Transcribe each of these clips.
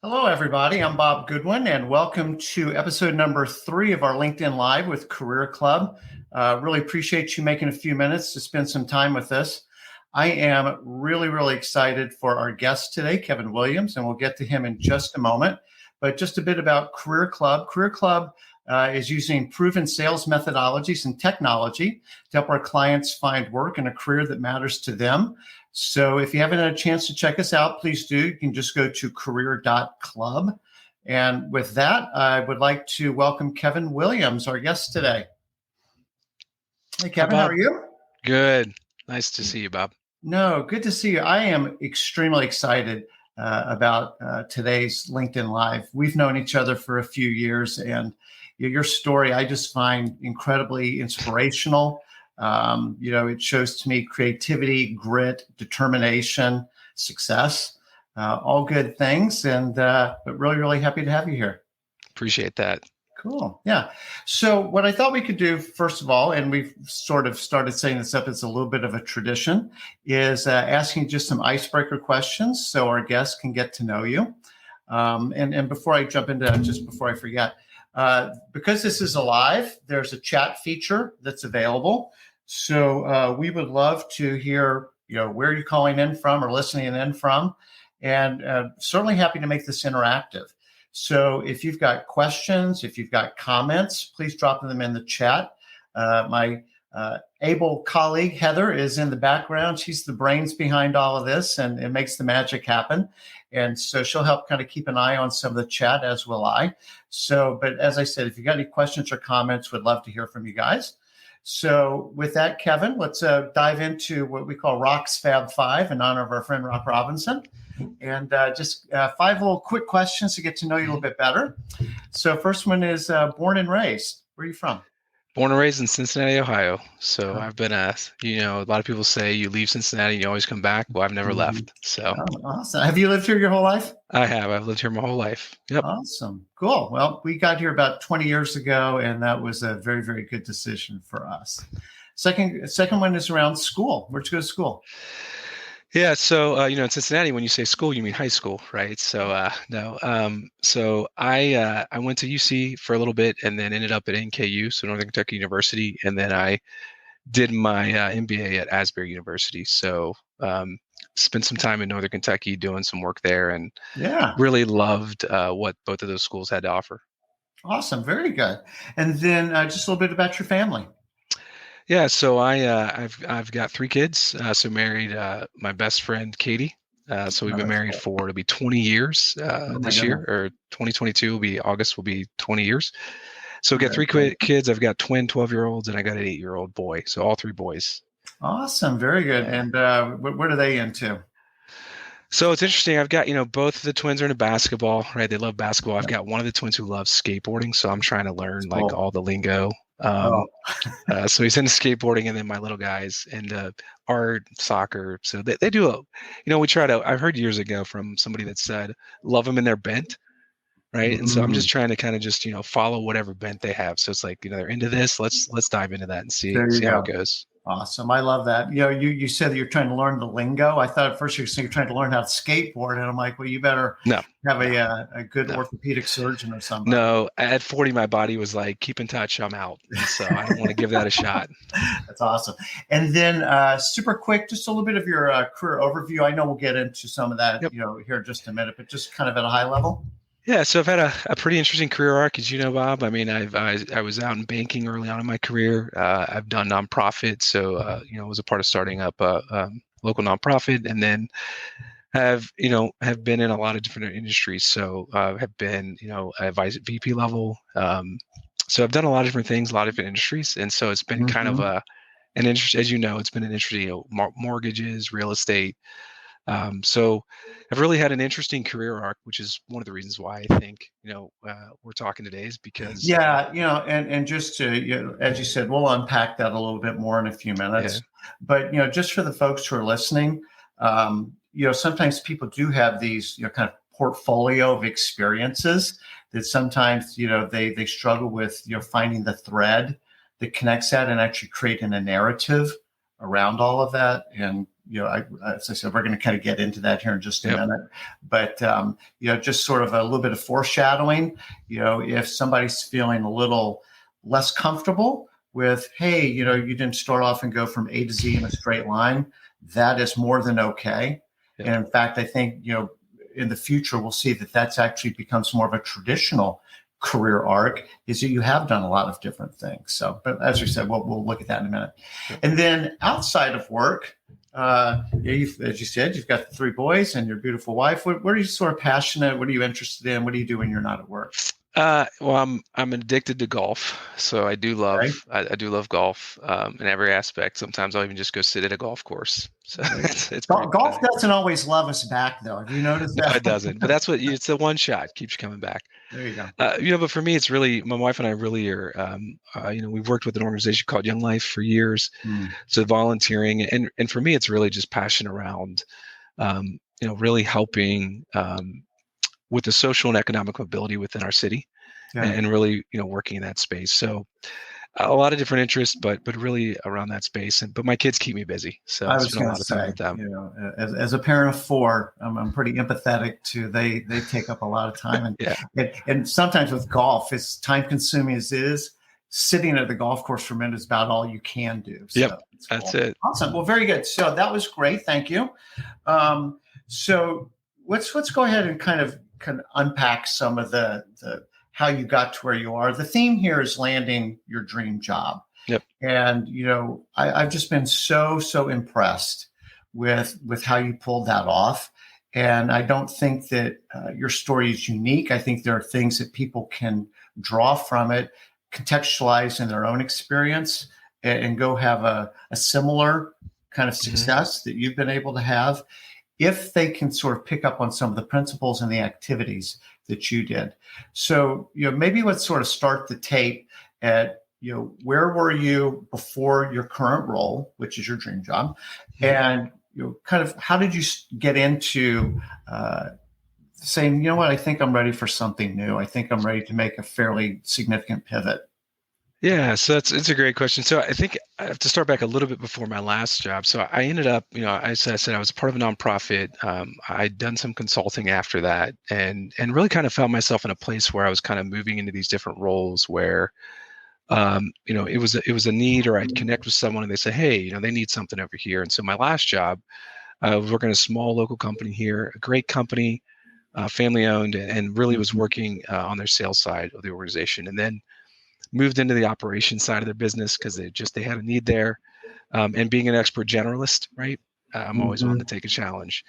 Hello, everybody. I'm Bob Goodwin, and welcome to episode number 3 of our LinkedIn Live with Career Club. Really appreciate you making a few minutes to spend some time with us. I am really excited for our guest today, Kevin Williams, and we'll get to him in just a moment. But just a bit about Career Club. Career Club is using proven sales methodologies and technology to help our clients find work and a career that matters to them. So if you haven't had a chance to check us out, please do. You can just go to career.club. And with that, I would like to welcome Kevin Williams, our guest today. Hey, Kevin, Hi, how are you? Good. Nice to see you, Bob. No, good to see you. I am extremely excited about today's LinkedIn Live. We've known each other for a few years, and your story I just find incredibly inspirational. It shows to me creativity, grit, determination, success, all good things. And but really happy to have you here. Appreciate that. Cool. Yeah. So what I thought we could do, first of all, and we've sort of started setting this up as a little bit of a tradition, is asking just some icebreaker questions so our guests can get to know you. And before I jump into that, just before I forget, because this is a live, there's a chat feature that's available. So we would love to hear, where you're calling in from or listening in from, and certainly happy to make this interactive. So if you've got questions, if you've got comments, please drop them in the chat. My able colleague, Heather, is in the background. She's the brains behind all of this, and it makes the magic happen. And so she'll help kind of keep an eye on some of the chat, as will I. So, but as I said, if you got any questions or comments, we'd love to hear from you guys. So with that, Kevin, let's dive into what we call Rock's Fab 5 in honor of our friend Rock Robinson. And just 5 little quick questions to get to know you a little bit better. So first one is born and raised. Where are you from? Born and raised in Cincinnati, Ohio. So I've been a lot of people say you leave Cincinnati and you always come back. Well, I've never left. So awesome. Have you lived here your whole life? I have. I've lived here my whole life. Yep. Awesome. Cool. Well, we got here about 20 years ago, and that was a very good decision for us. Second one is around school. Where'd you go to school? Yeah. So, in Cincinnati, when you say school, you mean high school, right? So, no. So I went to UC for a little bit and then ended up at NKU, so Northern Kentucky University. And then I did my MBA at Asbury University. So, spent some time in Northern Kentucky doing some work there and really loved what both of those schools had to offer. Awesome. Very good. And then just a little bit about your family. Yeah, so I've got 3 kids. So married my best friend Katie. So we've been married for it'll be 20 years this year, or 2022 August will be 20 years. So we've got 3 kids. I've got twin 12-year-olds and I got an 8-year-old boy. So all 3 boys. Awesome, very good. And what are they into? So it's interesting. I've got, both the twins are into basketball, right? They love basketball. I've got one of the twins who loves skateboarding. So I'm trying to learn like all the lingo. So he's into skateboarding, and then my little guys into art, soccer. So they do we try to, I heard years ago from somebody that said, love them in their bent. Right. And so I'm just trying to kind of just, follow whatever bent they have. So it's like, they're into this. Let's dive into that and see how it goes. Awesome. I love that. You said that you're trying to learn the lingo. I thought at first you were saying you're trying to learn how to skateboard. And I'm like, well, you better have a good orthopedic surgeon or something. No, at 40, my body was like, keep in touch. I'm out. So I don't want to give that a shot. That's awesome. And then super quick, just a little bit of your career overview. I know we'll get into some of that, here in just a minute, but just kind of at a high level. Yeah, so I've had a pretty interesting career arc, as you know, Bob. I mean, I was out in banking early on in my career. I've done nonprofit, so I was a part of starting up a local nonprofit, and then have been in a lot of different industries. So have been at VP level. So I've done a lot of different things, a lot of different industries, and so it's been kind of an interest. As you know, it's been an interesting mortgages, real estate. So I've really had an interesting career arc, which is one of the reasons why I think, we're talking today is because. And just to, as you said, we'll unpack that a little bit more in a few minutes, but, just for the folks who are listening, sometimes people do have these, kind of portfolio of experiences that sometimes, they struggle with, finding the thread that connects that and actually creating a narrative around all of that. And as I said, we're going to kind of get into that here in just a Yep. minute. But just sort of a little bit of foreshadowing. If somebody's feeling a little less comfortable with, hey, you didn't start off and go from A to Z in a straight line, that is more than okay. Yep. And in fact, I think in the future we'll see that that's actually becomes more of a traditional career arc, is that you have done a lot of different things. So, but as we said, we'll look at that in a minute. And then outside of work, as you said, you've got 3 boys and your beautiful wife. What are you sort of passionate? What are you interested in? What do you do when you're not at work? Well, I'm addicted to golf, so I do love Okay. I do love golf in every aspect. Sometimes I'll even just go sit at a golf course. So it's Golf pretty doesn't always love us back, though. Have you noticed No, that? it doesn't. But that's it's the one shot keeps you coming back. There you go. But for me, it's really my wife and I really are. We've worked with an organization called Young Life for years, so volunteering, and for me, it's really just passion around, really helping with the social and economic mobility within our city, and really, working in that space. So a lot of different interests, but really around that space. But my kids keep me busy, so I spend a lot of time with them. As a parent of 4, I'm pretty empathetic to they take up a lot of time, and sometimes with golf, as time consuming as it is, sitting at the golf course for a minute is about all you can do. So yep, that's it. Awesome. Well, very good. So that was great. Thank you. So let's go ahead and kind of unpack some of the how you got to where you are. The theme here is landing your dream job. Yep. And I've just been so impressed with how you pulled that off. And I don't think that your story is unique. I think there are things that people can draw from it, contextualize in their own experience, and go have a similar kind of success that you've been able to have, if they can sort of pick up on some of the principles and the activities that you did. So, maybe let's sort of start the tape at, where were you before your current role, which is your dream job, and kind of how did you get into saying, what, I think I'm ready for something new. I think I'm ready to make a fairly significant pivot. Yeah, so it's a great question. So I think I have to start back a little bit before my last job. So I ended up, as I said, I was part of a nonprofit. I'd done some consulting after that, and really kind of found myself in a place where I was kind of moving into these different roles where, it was a need, or I'd connect with someone and they say, hey, they need something over here. And so my last job, I was working at a small local company here, a great company, family owned, and really was working on their sales side of the organization. And then moved into the operations side of their business because they had a need there. And being an expert generalist, right? I'm always willing to take a challenge.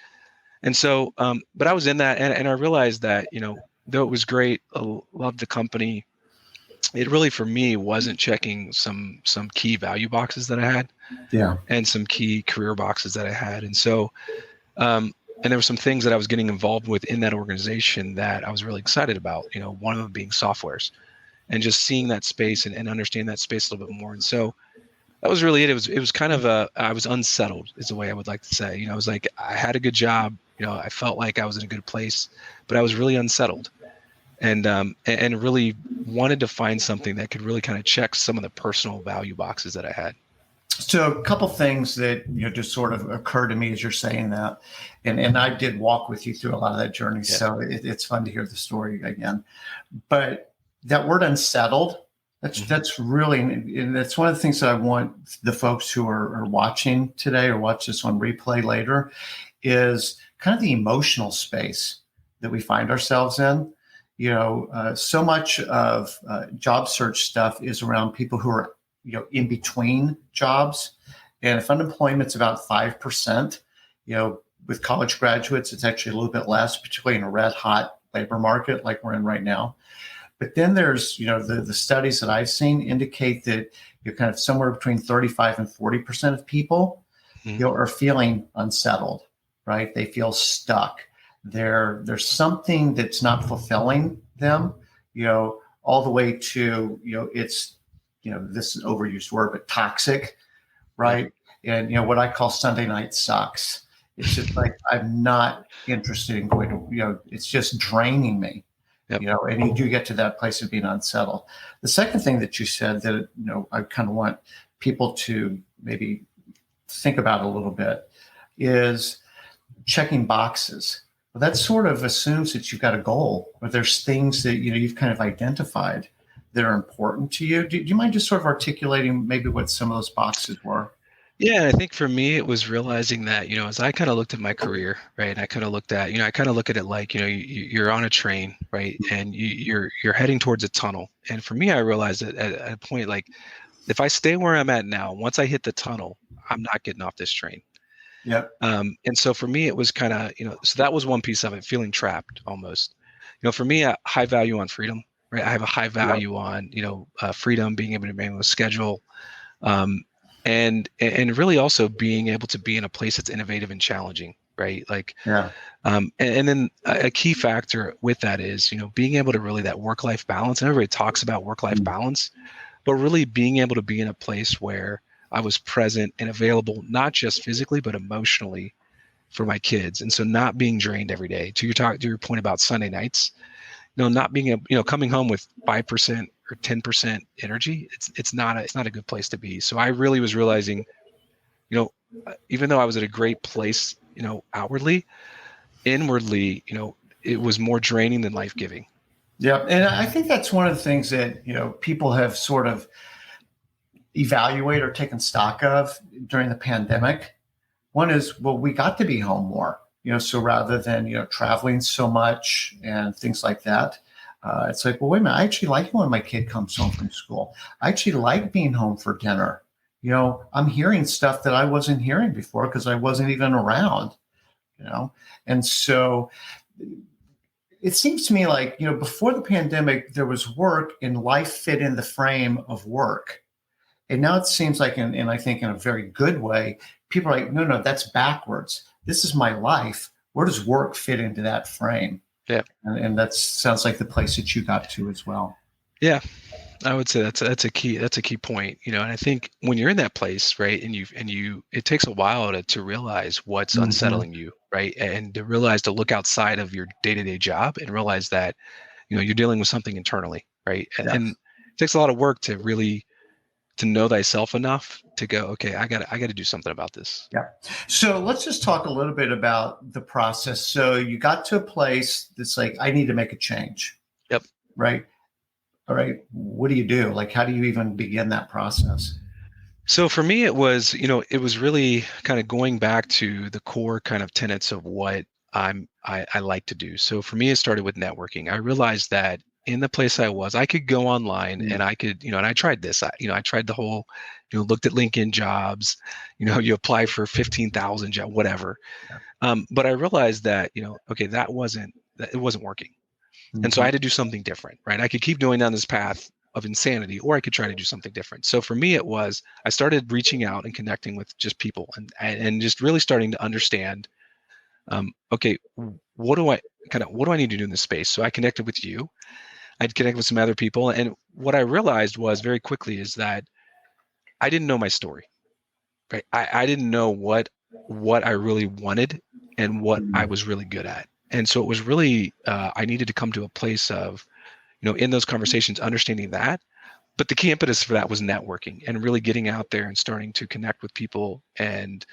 And so, but I was in that, and I realized that, though it was great, I loved the company, it really, for me, wasn't checking some key value boxes that I had, and some key career boxes that I had. And so, and there were some things that I was getting involved with in that organization that I was really excited about, one of them being softwares, and just seeing that space and understanding that space a little bit more. And so that was really it. It was kind of I was unsettled, is the way I would like to say. I was like, I had a good job, I felt like I was in a good place, but I was really unsettled, and really wanted to find something that could really kind of check some of the personal value boxes that I had. So a couple things that just sort of occur to me as you're saying that, and I did walk with you through a lot of that journey, so it's fun to hear the story again. But that word unsettled, that's really, and that's one of the things that I want the folks who are watching today or watch this on replay later, is kind of the emotional space that we find ourselves in. So much of job search stuff is around people who are in between jobs, and if unemployment's about 5%, with college graduates, it's actually a little bit less, particularly in a red hot labor market like we're in right now. But then there's, the studies that I've seen indicate that kind of somewhere between 35 and 40% of people, are feeling unsettled, right? They feel stuck. There's something that's not fulfilling them, all the way to, it's, this is an overused word, but toxic, right? And, what I call Sunday night sucks. It's just like, I'm not interested in going to, it's just draining me. Yep. And you do get to that place of being unsettled. The second thing that you said that, I kind of want people to maybe think about a little bit is checking boxes. Well, that sort of assumes that you've got a goal, or there's things that you've kind of identified that are important to you. Do you mind just sort of articulating maybe what some of those boxes were? Yeah, I think for me, it was realizing that, as I kind of looked at my career, right, I kind of looked at, I kind of look at it like, you're on a train, right, and you're heading towards a tunnel. And for me, I realized that at a point, like, if I stay where I'm at now, once I hit the tunnel, I'm not getting off this train. Yep. And so for me, it was kind of, so that was one piece of it, feeling trapped almost. For me, a high value on freedom, right? I have a high value on, freedom, being able to manage a schedule, and really also being able to be in a place that's innovative and challenging, right? Like, and then a key factor with that is, being able to really that work-life balance. And everybody talks about work-life balance, but really being able to be in a place where I was present and available, not just physically, but emotionally for my kids. And so not being drained every day. To your point about Sunday nights, not being coming home with 5% or 10% energy, it's not a good place to be. So I really was realizing, even though I was at a great place, outwardly, inwardly, it was more draining than life-giving. Yeah. And I think that's one of the things that, people have sort of evaluate or taken stock of during the pandemic. One is, well, we got to be home more, so rather than, traveling so much and things like that, it's like, well, wait a minute, I actually like it when my kid comes home from school. I actually like being home for dinner. I'm hearing stuff that I wasn't hearing before because I wasn't even around, and so it seems to me like, before the pandemic, there was work and life fit in the frame of work. And now it seems like, and I think in a very good way, people are like, no, that's backwards. This is my life. Where does work fit into that frame? Yeah. And that sounds like the place that you got to as well. Yeah. I would say that's a key point, and I think when you're in that place, right, and it takes a while to realize what's unsettling you, right, and to realize to look outside of your day-to-day job and realize that, you're dealing with something internally, right, and it takes a lot of work to really to know thyself enough to go, okay, I got to do something about this. Yeah. So let's just talk a little bit about the process. So you got to a place that's like, I need to make a change. Yep. Right. All right. What do you do? Like, how do you even begin that process? So for me, it was really kind of going back to the core kind of tenets of what I like to do. So for me, it started with networking. I realized that in the place I was, I could go online and I could, and I tried this, I tried the whole, looked at LinkedIn jobs, you apply for 15,000 jobs, whatever. But I realized that, okay, it wasn't working. And so I had to do something different, right? I could keep going down this path of insanity, or I could try to do something different. So for me, I started reaching out and connecting with just people and just really starting to understand, okay, what do I need to do in this space? So I connected with you. I'd connect with some other people. And what I realized was very quickly is that I didn't know my story, right? I didn't know what I really wanted and what I was really good at. And so it was really, I needed to come to a place of, in those conversations, understanding that. But the key impetus for that was networking and really getting out there and starting to connect with people and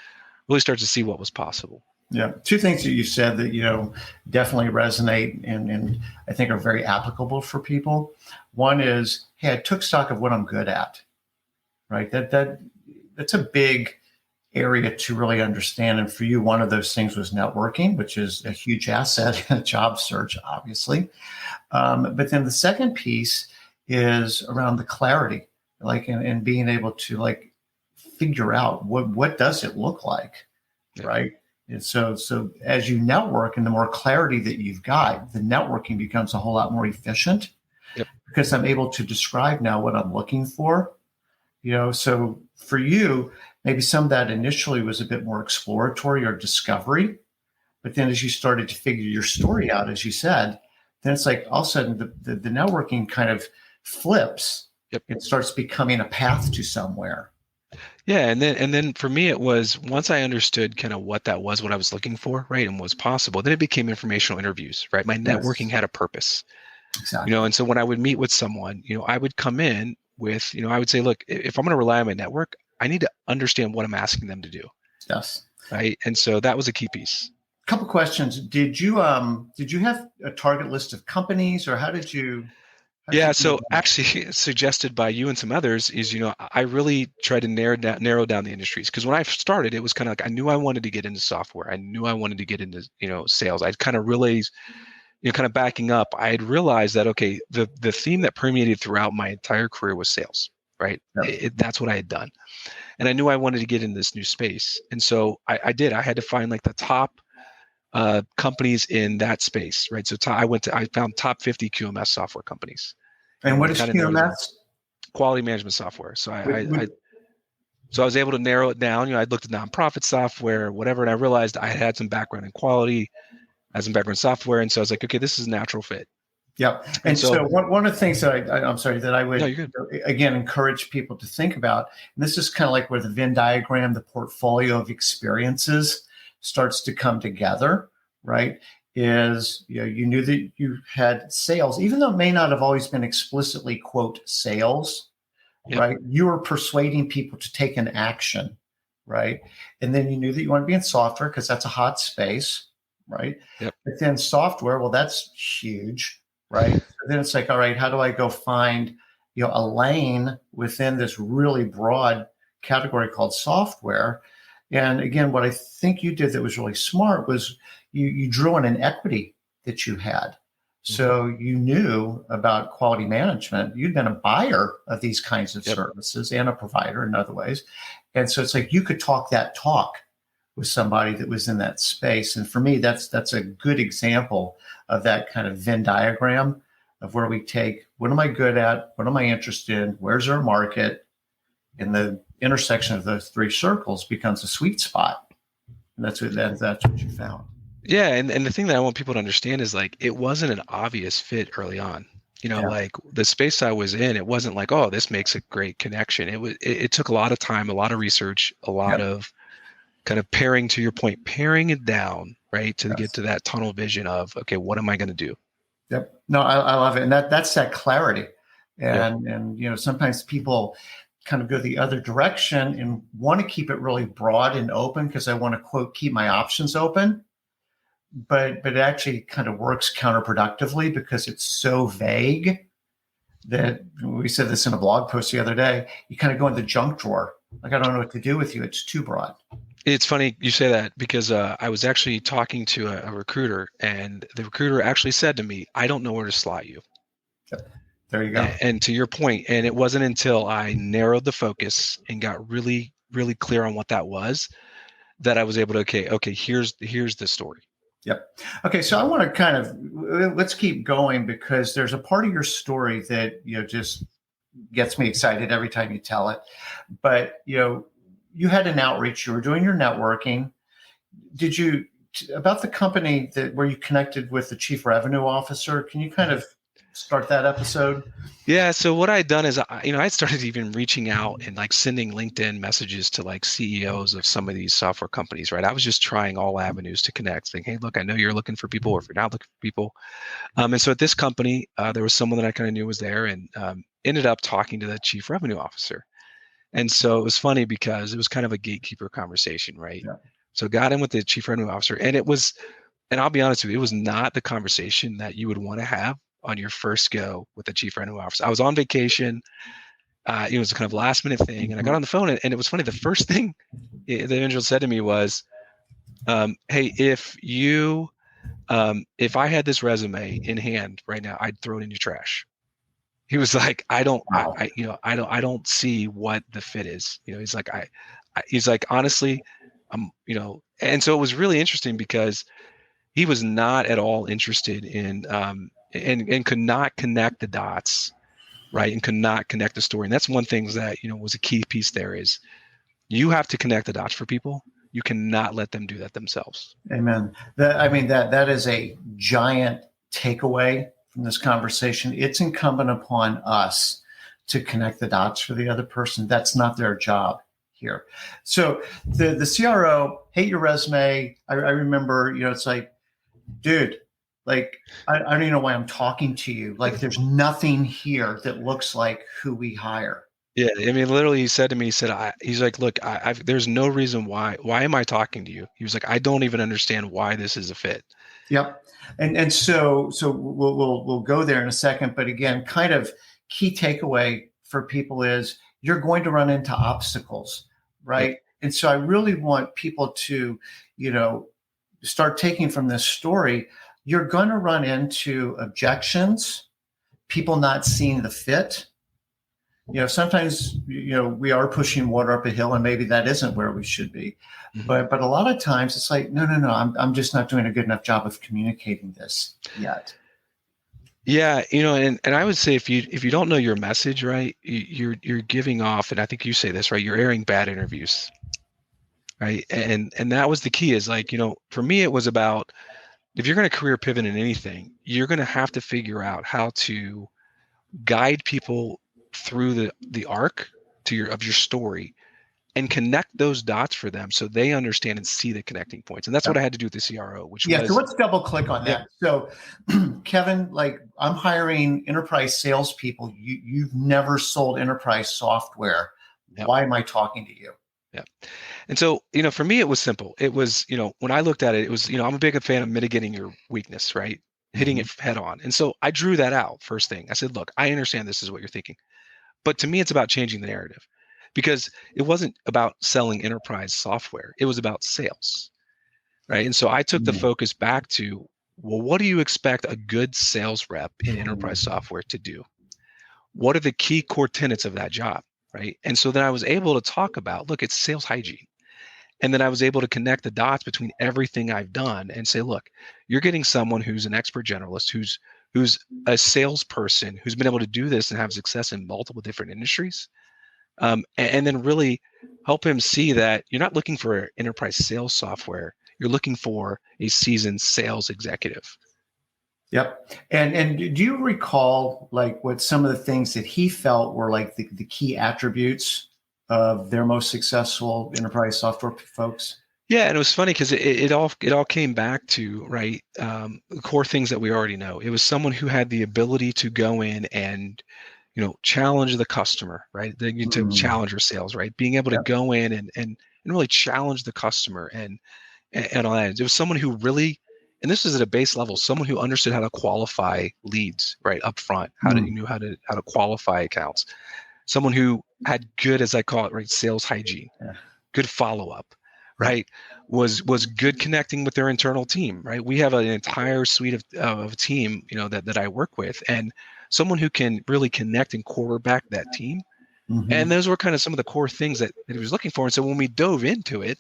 really start to see what was possible. Yeah. Two things that you said that, definitely resonate and I think are very applicable for people. One is, hey, I took stock of what I'm good at, right? That's a big area to really understand. And for you, one of those things was networking, which is a huge asset in a job search, obviously. But then the second piece is around the clarity, like, and being able to like figure out what does it look like, right? And so as you network and the more clarity that you've got, the networking becomes a whole lot more efficient because I'm able to describe now what I'm looking for, so for you, maybe some of that initially was a bit more exploratory or discovery, but then as you started to figure your story out, as you said, then it's like all of a sudden the networking kind of flips. It starts becoming a path to somewhere. Yeah. And then for me, it was once I understood kind of what that was, what I was looking for, right, and was possible, then it became informational interviews, right? My networking had a purpose. Exactly. And so when I would meet with someone, I would come in with, I would say, look, if I'm going to rely on my network, I need to understand what I'm asking them to do. Yes. right? And so that was a key piece. Couple questions. Did you have a target list of companies, or how did Yeah, you do so that? actually suggested by you and some others is, I really tried to narrow down the industries because when I started, it was kind of like I knew I wanted to get into software. I knew I wanted to get into, sales. I'd kind of realized, kind of backing up, I had realized that okay, the theme that permeated throughout my entire career was sales, right? Yeah. That's what I had done. And I knew I wanted to get in this new space. And so I did. I had to find like the top companies in that space, right? So I found top 50 QMS software companies, And what and is kind of narrowed it down. QMS? Quality management software. So Would- would- so I was able to narrow it down. I looked at nonprofit software, whatever, and I realized I had some background in quality, I had some background in software, and so I was like, okay, this is a natural fit. Yeah. And And so, so one of the things that I'm sorry, that I no, would, you're good. again, encourage people to think about, and this is kind of like where the Venn diagram, the portfolio of experiences starts to come together, right? Is, you knew that you had sales, even though it may not have always been explicitly, quote, sales, Yep. right? You were persuading people to take an action, right? And then you knew that you want to be in software because that's a hot space, right? Yep. But then software, well, that's huge, right? So then it's like, all right, how do I go find, a lane within this really broad category called software? And again, what I think you did that was really smart was you drew on an equity that you had. So you knew about quality management. You'd been a buyer of these kinds of Yep. services and a provider in other ways. And so it's like you could talk that talk with somebody that was in that space. And for me, that's a good example of that kind of Venn diagram of where we take, what am I good at? What am I interested in? Where's our market? And the intersection of those three circles becomes a sweet spot. And that's what you found. Yeah, and the thing that I want people to understand is like it wasn't an obvious fit early on. Yeah. Like the space I was in, it wasn't like, oh, this makes a great connection. It took a lot of time, a lot of research, a lot of kind of paring, to your point, paring it down, right, to get to that tunnel vision of, okay, what am I going to do? Yep. No, I love it. And that's that clarity. And sometimes people kind of go the other direction and want to keep it really broad and open because I want to, quote, keep my options open. But it actually kind of works counterproductively because it's so vague that we said this in a blog post the other day. You kind of go in the junk drawer. Like, I don't know what to do with you. It's too broad. It's funny you say that because I was actually talking to a recruiter, and the recruiter actually said to me, I don't know where to slot you. Yep. There you go. And to your point, and it wasn't until I narrowed the focus and got really, really clear on what that was that I was able to, okay, here's the story. Yep. Okay. So I want to kind of, let's keep going because there's a part of your story that, just gets me excited every time you tell it. But, you had an outreach, you were doing your networking. Did you, about the company where you connected with the chief revenue officer, can you kind of start that episode? Yeah. So what I had done is, I started even reaching out and like sending LinkedIn messages to like CEOs of some of these software companies, right? I was just trying all avenues to connect, saying, hey, look, I know you're looking for people, or if you're not looking for people. And so at this company, there was someone that I kind of knew was there, and ended up talking to the chief revenue officer. And so it was funny because it was kind of a gatekeeper conversation, right? Yeah. So got in with the chief revenue officer, and and I'll be honest with you, it was not the conversation that you would want to have on your first go with the chief revenue officer. I was on vacation. It was a kind of last minute thing. And I got on the phone, and it was funny. The first thing the individual said to me was, hey, if I had this resume in hand right now, I'd throw it in your trash. He was like, I don't see what the fit is. He's like, honestly, and so it was really interesting because he was not at all interested in, and could not connect the dots, right? And could not connect the story. And that's one thing that, was a key piece there is you have to connect the dots for people. You cannot let them do that themselves. Amen. That is a giant takeaway from this conversation. It's incumbent upon us to connect the dots for the other person. That's not their job here. So the CRO, hate your resume. I remember, it's like, dude, like, I don't even know why I'm talking to you. Like, there's nothing here that looks like who we hire. Yeah, I mean, literally, he said to me, he said, he's like, look, there's no reason why am I talking to you? He was like, I don't even understand why this is a fit. Yep. And so we'll go there in a second, but again, kind of key takeaway for people is you're going to run into obstacles, Yep. right? And so I really want people to, you know, start taking from this story. You're going to run into objections, people not seeing the fit. You know, sometimes, you know, we are pushing water up a hill and maybe that isn't where we should be. Mhm. But a lot of times it's like, no, I'm just not doing a good enough job of communicating this yet. Yeah, and I would say if you don't know your message, right, you're giving off, and I think you say this, right, you're airing bad interviews, right? And that was the key is like, for me it was about if you're going to career pivot in anything, you're going to have to figure out how to guide people through the arc of your story and connect those dots for them so they understand and see the connecting points. And that's what I had to do with the CRO, which Yeah, so was let's double click on that. So, Kevin, like I'm hiring enterprise salespeople. You've never sold enterprise software. Yep. Why am I talking to you? Yeah. And so, for me, it was simple. It was, when I looked at it, it was, I'm a big fan of mitigating your weakness, right? Hitting it head on. And so I drew that out first thing. I said, look, I understand this is what you're thinking. But to me, it's about changing the narrative because it wasn't about selling enterprise software. It was about sales, right? And so I took the focus back to, well, what do you expect a good sales rep in enterprise software to do? What are the key core tenets of that job, right? And so then I was able to talk about, look, it's sales hygiene. And then I was able to connect the dots between everything I've done and say, look, you're getting someone who's an expert generalist, who's a salesperson, who's been able to do this and have success in multiple different industries. And then really help him see that you're not looking for enterprise sales software. You're looking for a seasoned sales executive. Yep. And do you recall like what some of the things that he felt were like the key attributes of their most successful enterprise software folks? Yeah, and it was funny because it all came back to right the core things that we already know. It was someone who had the ability to go in and challenge the customer, right? To challenge your sales, right? Being able to go in and really challenge the customer and all that. It was someone who really, and this is at a base level, someone who understood how to qualify leads right up front, knew how to qualify accounts. Someone who had good, as I call it, right, sales hygiene, good follow up, right? Was good connecting with their internal team, right? We have an entire suite of team, that I work with, and someone who can really connect and quarterback that team. And those were kind of some of the core things that he was looking for. And so when we dove into it,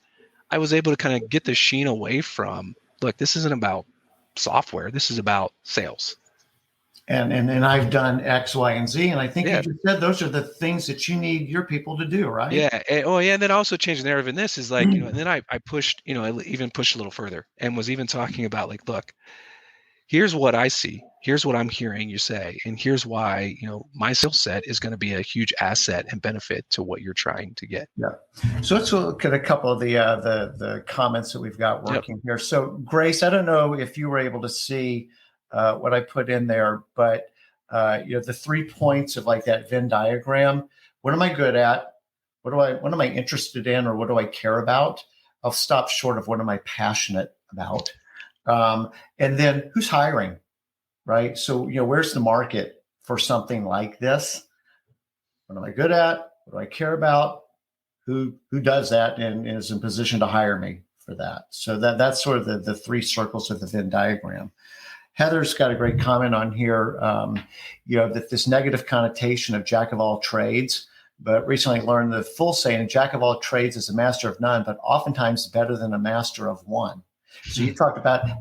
I was able to kind of get the sheen away from, look, this isn't about software. This is about sales. And I've done X, Y, and Z. And I think you just said those are the things that you need your people to do, right? Yeah. And then also change the narrative in this is like, and then I pushed, I even pushed a little further and was even talking about like, look, here's what I see. Here's what I'm hearing you say. And here's why, my skill set is going to be a huge asset and benefit to what you're trying to get. Yeah. So let's look at a couple of the comments that we've got working here. So Grace, I don't know if you were able to see what I put in there, but the 3 points of like that Venn diagram. What am I good at? What am I interested in, or what do I care about? I'll stop short of what am I passionate about. And then who's hiring, right? So, where's the market for something like this? What am I good at? What do I care about? Who does that and is in position to hire me for that? So that's sort of the 3 circles of the Venn diagram. Heather's got a great comment on here, that this negative connotation of jack of all trades, but recently learned the full saying, a jack of all trades is a master of none, but oftentimes better than a master of one. So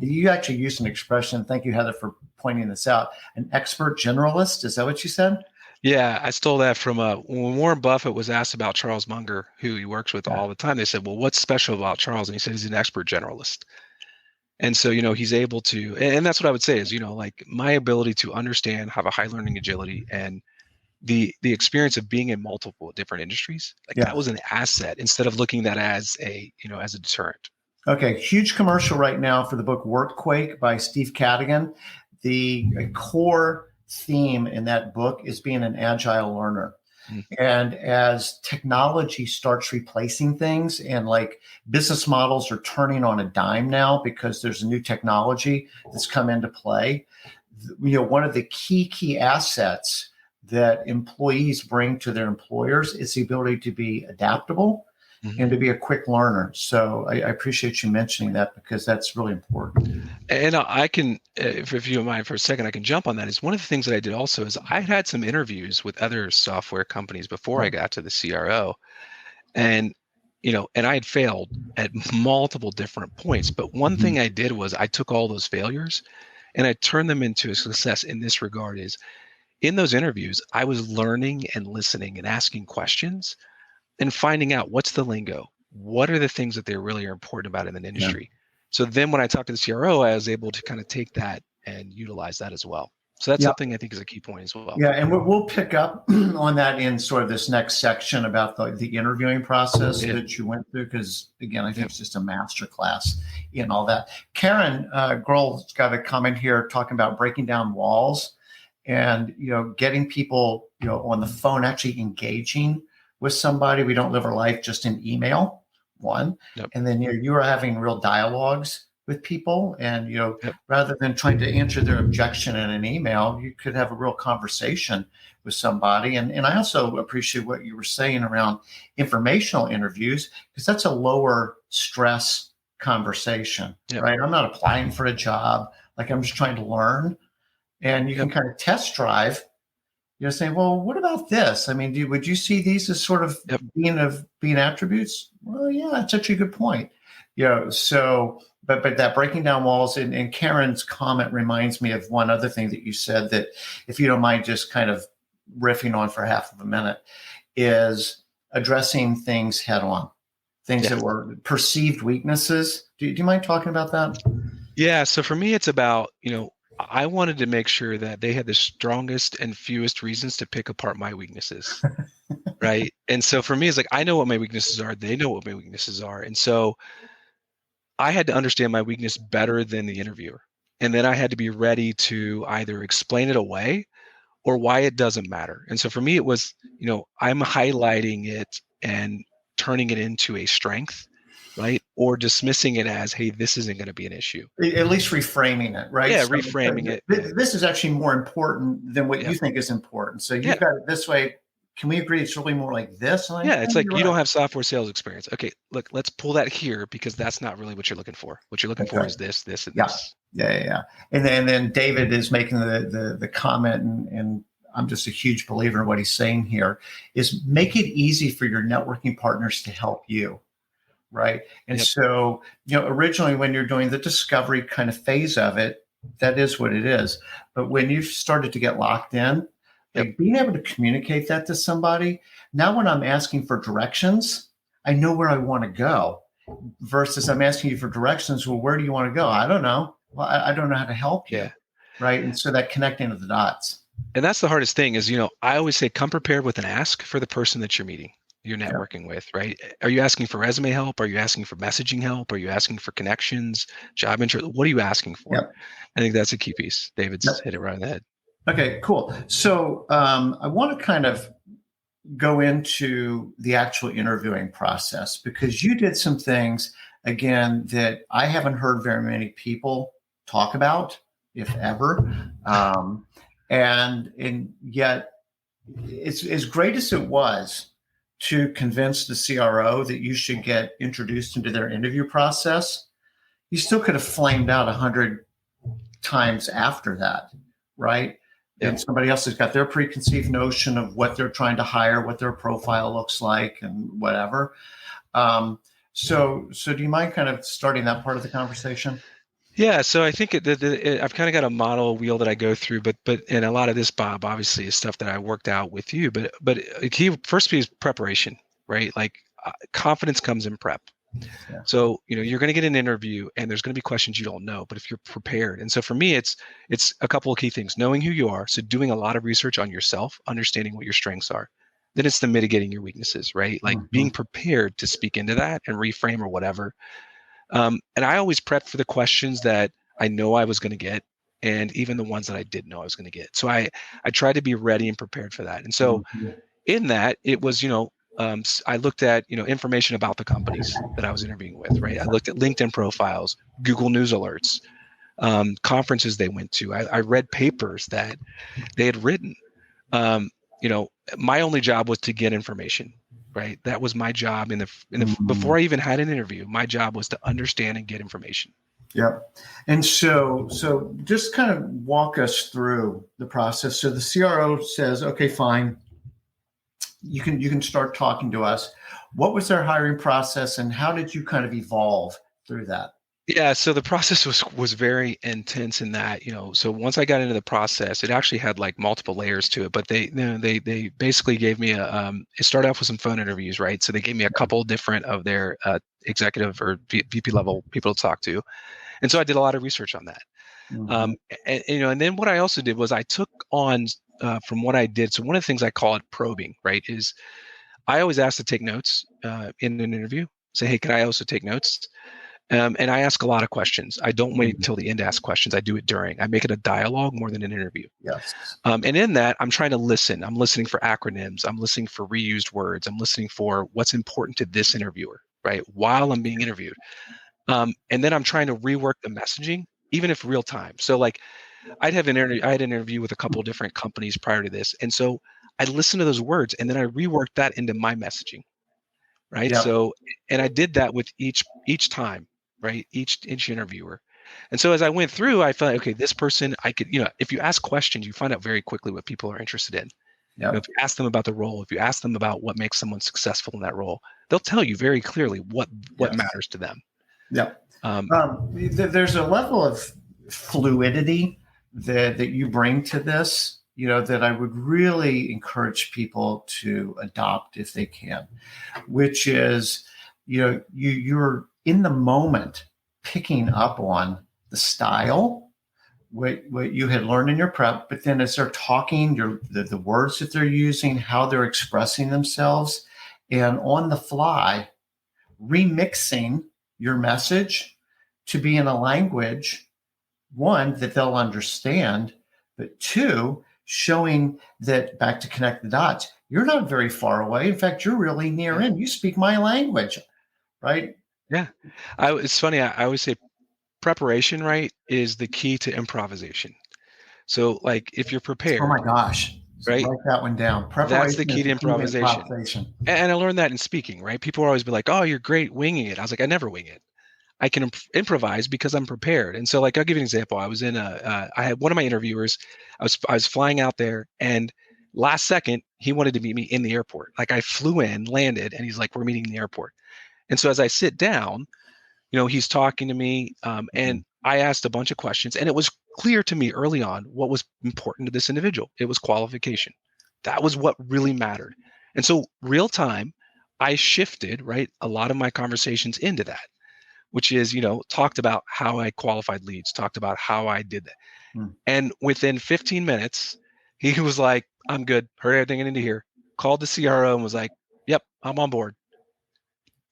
you actually used an expression, thank you, Heather, for pointing this out, an expert generalist. Is that what you said? Yeah, I stole that from when Warren Buffett was asked about Charles Munger, who he works with all the time. They said, well, what's special about Charles? And he said, he's an expert generalist. And so, he's able to, and that's what I would say is, like my ability to understand, have a high learning agility and the experience of being in multiple different industries, that was an asset instead of looking at that as as a deterrent. Okay, huge commercial right now for the book Workquake by Steve Cadigan. The core theme in that book is being an agile learner. Mm. And as technology starts replacing things, and like business models are turning on a dime now because there's a new technology that's come into play. One of the key assets that employees bring to their employers is the ability to be adaptable and to be a quick learner. So I appreciate you mentioning that, because that's really important. And I can, if you don't mind for a second, I can jump on that. Is one of the things that I did also is I had some interviews with other software companies before I got to the CRO, and and I had failed at multiple different points. But one thing I did was I took all those failures and I turned them into a success in this regard. Is in those interviews, I was learning and listening and asking questions and finding out what's the lingo, what are the things that they really are important about in an industry. Yeah. So then when I talked to the CRO, I was able to kind of take that and utilize that as well. So that's something I think is a key point as well. Yeah, and we'll pick up on that in sort of this next section about the interviewing process that you went through, because again, I think it's just a master class in all that. Karen Grohl's got a comment here talking about breaking down walls and getting people on the phone, actually engaging with somebody. We don't live our life just in email, one. Yep. And then you are having real dialogues with people, and rather than trying to answer their objection in an email, you could have a real conversation with somebody. And I also appreciate what you were saying around informational interviews, because that's a lower stress conversation, right? I'm not applying for a job, like I'm just trying to learn, and you can kind of test drive. Saying, well, what about this? I mean, would you see these as sort of being attributes? Well, yeah, that's actually a good point. So, but that breaking down walls, and Karen's comment reminds me of one other thing that you said, that if you don't mind just kind of riffing on for half of a minute, is addressing things head on, things that were perceived weaknesses. Do you mind talking about that? Yeah. So for me, it's about, I wanted to make sure that they had the strongest and fewest reasons to pick apart my weaknesses. Right. And so for me, it's like, I know what my weaknesses are. They know what my weaknesses are. And so I had to understand my weakness better than the interviewer. And then I had to be ready to either explain it away or why it doesn't matter. And so for me, it was, I'm highlighting it and turning it into a strength, right? Or dismissing it as, hey, this isn't going to be an issue. At least reframing it, right? Yeah, so reframing it. This is actually more important than what you think is important. So you've got it this way. Can we agree it's really more like this? It's like you don't have software sales experience. Okay, look, let's pull that here, because that's not really what you're looking for. What you're looking for is this, and this. Yeah. And then David is making the comment, and I'm just a huge believer in what he's saying here, is make it easy for your networking partners to help you. Right. And so, originally when you're doing the discovery kind of phase of it, that is what it is. But when you've started to get locked in, like being able to communicate that to somebody, now when I'm asking for directions, I know where I want to go, versus I'm asking you for directions. Well, where do you want to go? I don't know. Well, I don't know how to help you. Right. And so that connecting of the dots. And that's the hardest thing is, I always say, come prepared with an ask for the person that you're meeting, you're networking with, right? Are you asking for resume help? Are you asking for messaging help? Are you asking for connections, job interest? What are you asking for? I think that's a key piece. David's hit it right on the head. Okay, cool. So I want to kind of go into the actual interviewing process, because you did some things, again, that I haven't heard very many people talk about, if ever. And yet, it's as great as it was to convince the CRO that you should get introduced into their interview process, you still could have flamed out 100 times after that, right? And somebody else has got their preconceived notion of what they're trying to hire, what their profile looks like, and whatever. So do you mind kind of starting that part of the conversation? Yeah, so I think I've kind of got a model wheel that I go through, but and a lot of this, Bob, obviously is stuff that I worked out with you. But a key first piece is preparation, right? Like confidence comes in prep. Yeah. So you're going to get an interview, and there's going to be questions you don't know, but if you're prepared, and so for me, it's a couple of key things: knowing who you are, so doing a lot of research on yourself, understanding what your strengths are. Then it's the mitigating your weaknesses, right? Like being prepared to speak into that and reframe or whatever. And I always prep for the questions that I know I was going to get, and even the ones that I didn't know I was going to get. So I tried to be ready and prepared for that. And so in that, it was, I looked at, information about the companies that I was interviewing with, right? I looked at LinkedIn profiles, Google News alerts, conferences they went to. I read papers that they had written. Um, my only job was to get information, right? That was my job before I even had an interview. My job was to understand and get information. Yeah. And so just kind of walk us through the process. So the CRO says, okay, fine. You can start talking to us. What was their hiring process and how did you kind of evolve through that? Yeah, so the process was very intense in that, so once I got into the process, it actually had like multiple layers to it, but they basically gave me it started off with some phone interviews, right? So they gave me a couple different of their executive or VP level people to talk to. And so I did a lot of research on that. Mm-hmm. And then what I also did was I took on from what I did. So one of the things I call it probing, right, is I always ask to take notes in an interview. Say, hey, can I also take notes? And I ask a lot of questions. I don't wait until the end to ask questions. I do it during. I make it a dialogue more than an interview. Yes. And in that, I'm trying to listen. I'm listening for acronyms. I'm listening for reused words. I'm listening for what's important to this interviewer, right, while I'm being interviewed. And then I'm trying to rework the messaging, even if real time. So like I had an interview with a couple of different companies prior to this. And so I listened to those words and then I reworked that into my messaging. Right. Yep. So, and I did that with each time, right? Each interviewer. And so as I went through, I felt, okay, this person, I could, if you ask questions, you find out very quickly what people are interested in. Yep. If you ask them about the role, if you ask them about what makes someone successful in that role, they'll tell you very clearly what matters to them. Yeah. There's a level of fluidity that you bring to this, that I would really encourage people to adopt if they can, which is, you're in the moment picking up on the style, what you had learned in your prep, but then as they're talking, the words that they're using, how they're expressing themselves, and on the fly, remixing your message to be in a language, one, that they'll understand, but two, showing that, back to connect the dots, you're not very far away. In fact, you're really near in. You speak my language, right? Yeah. It's funny. I always say preparation, right, is the key to improvisation. So like if you're prepared. Oh my gosh. Right? Write that one down. That's the key to improvisation. And I learned that in speaking, right? People will always be like, oh, you're great winging it. I was like, I never wing it. I can improvise because I'm prepared. And so like, I'll give you an example. I was in I had one of my interviewers, I was flying out there and last second, he wanted to meet me in the airport. Like I flew in, landed, and he's like, we're meeting in the airport. And so as I sit down, he's talking to me and I asked a bunch of questions and it was clear to me early on what was important to this individual. It was qualification. That was what really mattered. And so real time, I shifted, right, a lot of my conversations into that, which is, talked about how I qualified leads, talked about how I did that. And within 15 minutes, he was like, I'm good. Heard everything I need to hear. Called the CRO and was like, yep, I'm on board.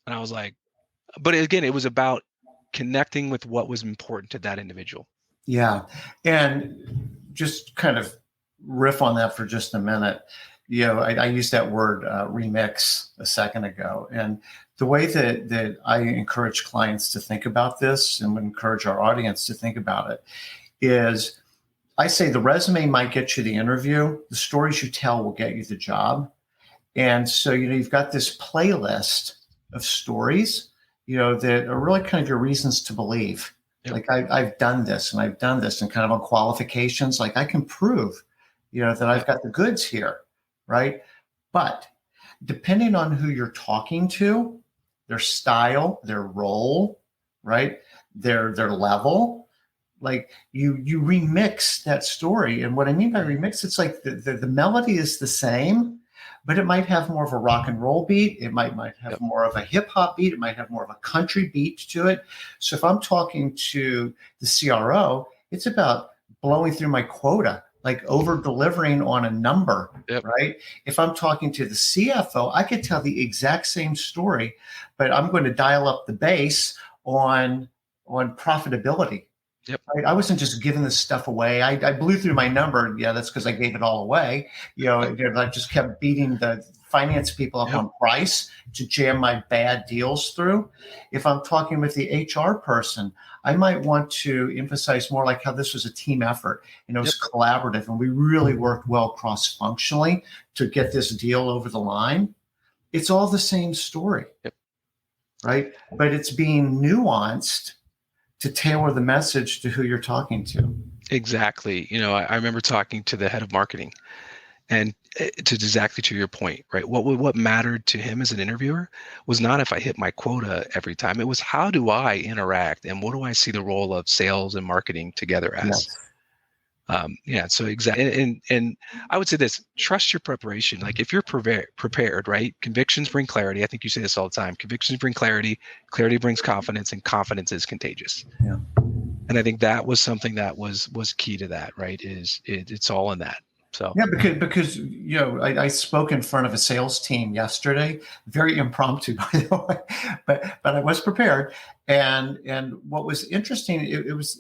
And I was like, but again, it was about connecting with what was important to that individual. Yeah. And just kind of riff on that for just a minute. I used that word remix a second ago. And the way that I encourage clients to think about this and would encourage our audience to think about it is I say the resume might get you the interview. The stories you tell will get you the job. And so, you've got this playlist of stories, that are really kind of your reasons to believe. Yep. Like I've done this and I've done this, and kind of on qualifications, like I can prove, that I've got the goods here. Right. But depending on who you're talking to, their style, their role, right, their level, like you remix that story. And what I mean by remix, it's like the melody is the same, but it might have more of a rock and roll beat. It might have more of a hip hop beat. It might have more of a country beat to it. So if I'm talking to the CRO, it's about blowing through my quota, like over delivering on a number, right? If I'm talking to the CFO, I could tell the exact same story, but I'm going to dial up the bass on profitability, Yep. Right? I wasn't just giving this stuff away. I blew through my number. Yeah, that's because I gave it all away. I just kept beating the finance people up Yep. on price to jam my bad deals through. If I'm talking with the HR person, I might want to emphasize more like how this was a team effort and it was collaborative, and we really worked well cross-functionally to get this deal over the line. It's all the same story, right? But it's being nuanced to tailor the message to who you're talking to. Exactly. I remember talking to the head of marketing, and to your point, right? What mattered to him as an interviewer was not if I hit my quota every time. It was how do I interact and what do I see the role of sales and marketing together as? So exactly. And I would say this: trust your preparation. Like if you're prepared, right? Convictions bring clarity. I think you say this all the time. Convictions bring clarity. Clarity brings confidence, and confidence is contagious. Yeah. And I think that was something that was key to that, right? It's all in that. So yeah, because I spoke in front of a sales team yesterday, very impromptu, by the way, but I was prepared. And what was interesting, it was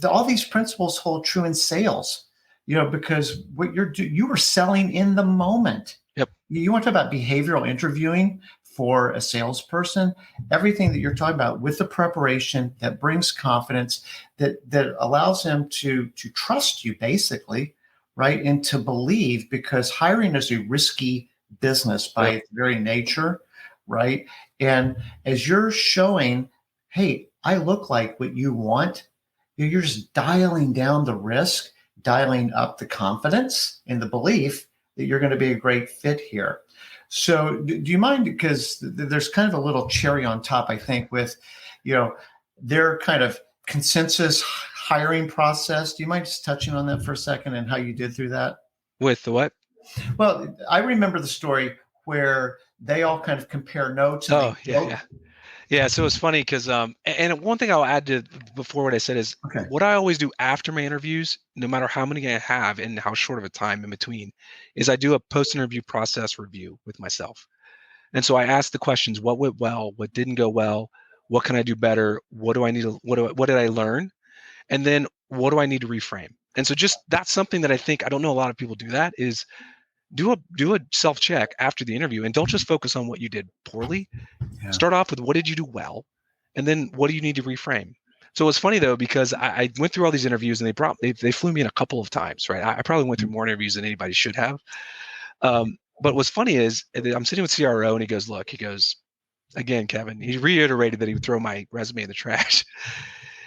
all these principles hold true in sales, because what you were selling in the moment. Yep. You want to talk about behavioral interviewing for a salesperson, everything that you're talking about with the preparation that brings confidence, that allows them to trust you, basically, right? And to believe, because hiring is a risky business by its very nature, right? And as you're showing, hey, I look like what you want, you're just dialing down the risk, dialing up the confidence and the belief that you're going to be a great fit here. So do you mind, because there's kind of a little cherry on top, I think, with, their kind of consensus hiring process. Do you mind just touching on that for a second and how you did through that? With the what? Well, I remember the story where they all kind of compare notes. Yeah. So it's funny because, and one thing I'll add to before what I said is what I always do after my interviews, no matter how many I have and how short of a time in between, is I do a post-interview process review with myself. And so I ask the questions: what went well, what didn't go well, what can I do better, what do I need to, what did I learn, and then what do I need to reframe? And so just that's something that I think, I don't know a lot of people do that, is do a self-check after the interview, and don't just focus on what you did poorly. Start off with what did you do well, and then what do you need to reframe? So it's funny though, because I went through all these interviews, and they flew me in a couple of times, right? I probably went through more interviews than anybody should have. But what's funny is I'm sitting with CRO, and he goes, again, Kevin, he reiterated that he would throw my resume in the trash.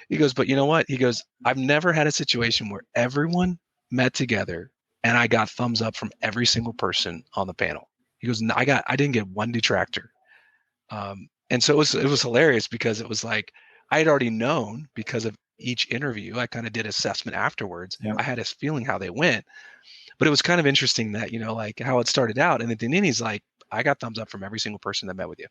He goes, but you know what? He goes, I've never had a situation where everyone met together and I got thumbs up from every single person on the panel. He goes, I didn't get one detractor. And so it was hilarious, because it was like, I had already known, because of each interview, I kind of did assessment afterwards. I had a feeling how they went, but it was kind of interesting that, like how it started out. And then he's like, I got thumbs up from every single person that met with you.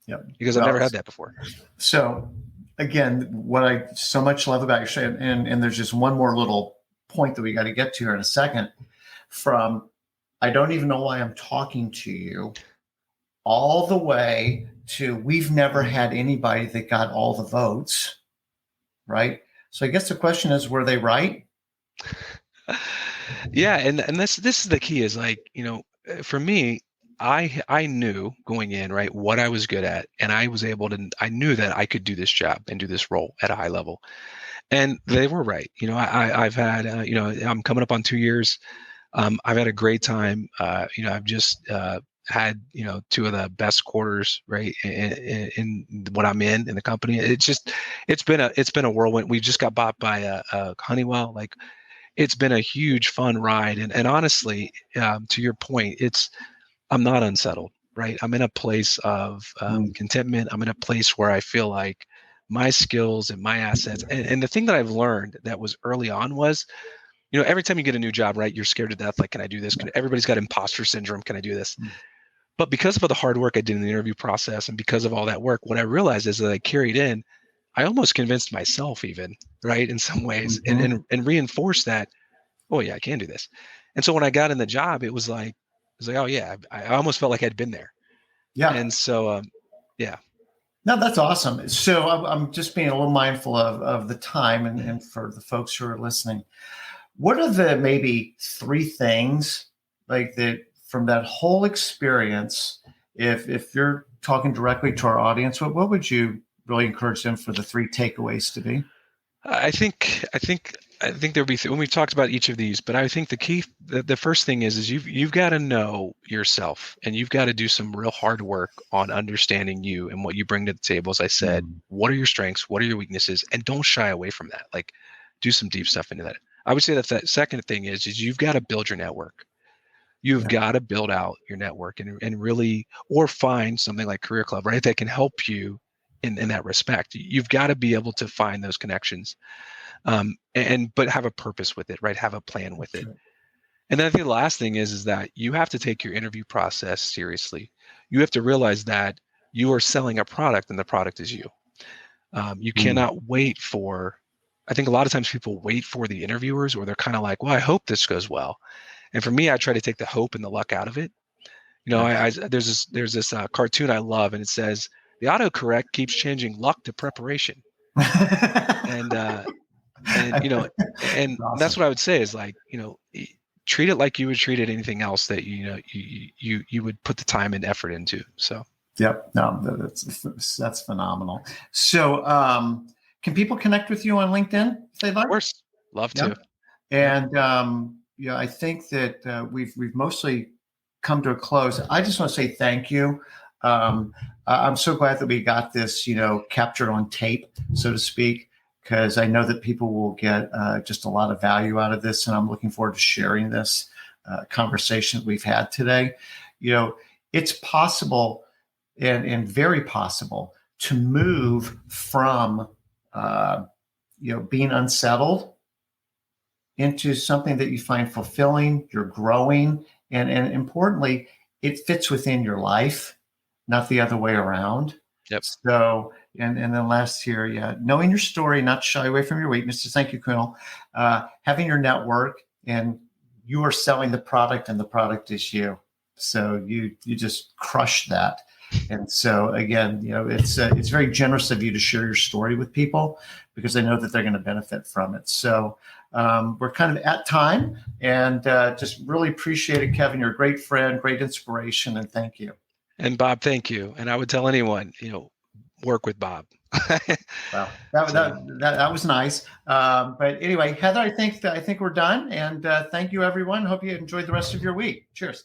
Yeah. Because I've never had that before. So again, what I so much love about your show, and there's just one more little point that we got to get to here in a second, from I don't even know why I'm talking to you, all the way to we've never had anybody that got all the votes, right? So I guess the question is, were they right? Yeah, and this is the key, is like, for me, I knew going in, right, what I was good at, and I knew that I could do this job and do this role at a high level, and they were right. I've had, I'm coming up on 2 years. I've had a great time. I've just had, two of the best quarters, right, in what I'm in the company. It's been a whirlwind. We just got bought by a Honeywell. Like, it's been a huge fun ride. And honestly, to your point, I'm not unsettled, right? I'm in a place of contentment. I'm in a place where I feel like my skills and my assets, and the thing that I've learned that was early on was, every time you get a new job, right, you're scared to death. Like, can I do this? Everybody's got imposter syndrome. Can I do this? But because of all the hard work I did in the interview process, and because of all that work, what I realized is that I carried in, I almost convinced myself even, right, in some ways, and reinforced that, oh yeah, I can do this. And so when I got in the job, it was like, oh yeah, I almost felt like I'd been there. Yeah. And so, yeah. No, that's awesome. So I'm just being a little mindful of the time and for the folks who are listening. What are the maybe three things like that from that whole experience? If you're talking directly to our audience, what would you really encourage them for the three takeaways to be? I think there'll be when we've talked about each of these, but I think the first thing is you've got to know yourself, and you've got to do some real hard work on understanding you and what you bring to the table. As I said, what are your strengths, what are your weaknesses, and don't shy away from that. Like, do some deep stuff into that. I would say that second thing is you've got to build your network. You've got to build out your network and really, or find something like Career Club, right, that can help you in that respect. You've got to be able to find those connections, but have a purpose with it, right? Have a plan with it. And then I think the last thing is that you have to take your interview process seriously. You have to realize that you are selling a product, and the product is you. You cannot wait for. I think a lot of times people wait for the interviewers, or they're kind of like, "Well, I hope this goes well." And for me, I try to take the hope and the luck out of it. There's this cartoon I love, and it says the autocorrect keeps changing luck to preparation, and and Awesome. that's what I would say is, like, treat it like you would treat it anything else that you would put the time and effort into. So. Yep. No, that's phenomenal. So, can people connect with you on LinkedIn if they'd like? Of course, love to. And I think that we've mostly come to a close. I just want to say thank you. I'm so glad that we got this, captured on tape, so to speak, because I know that people will get just a lot of value out of this, and I'm looking forward to sharing this conversation that we've had today. It's possible and very possible to move from being unsettled into something that you find fulfilling, you're growing, and importantly, it fits within your life, not the other way around. Yep. So, and then last here, knowing your story, not shy away from your weaknesses. Thank you, Kunal. Having your network, and you are selling the product, and the product is you. So you just crush that. And so again, it's very generous of you to share your story with people, because I know that they're going to benefit from it. So we're kind of at time, and just really appreciate it, Kevin. You're a great friend, great inspiration, and thank you. And Bob, thank you. And I would tell anyone, work with Bob. Well, that was nice. But anyway, Heather, I think we're done. And thank you, everyone. Hope you enjoyed the rest of your week. Cheers.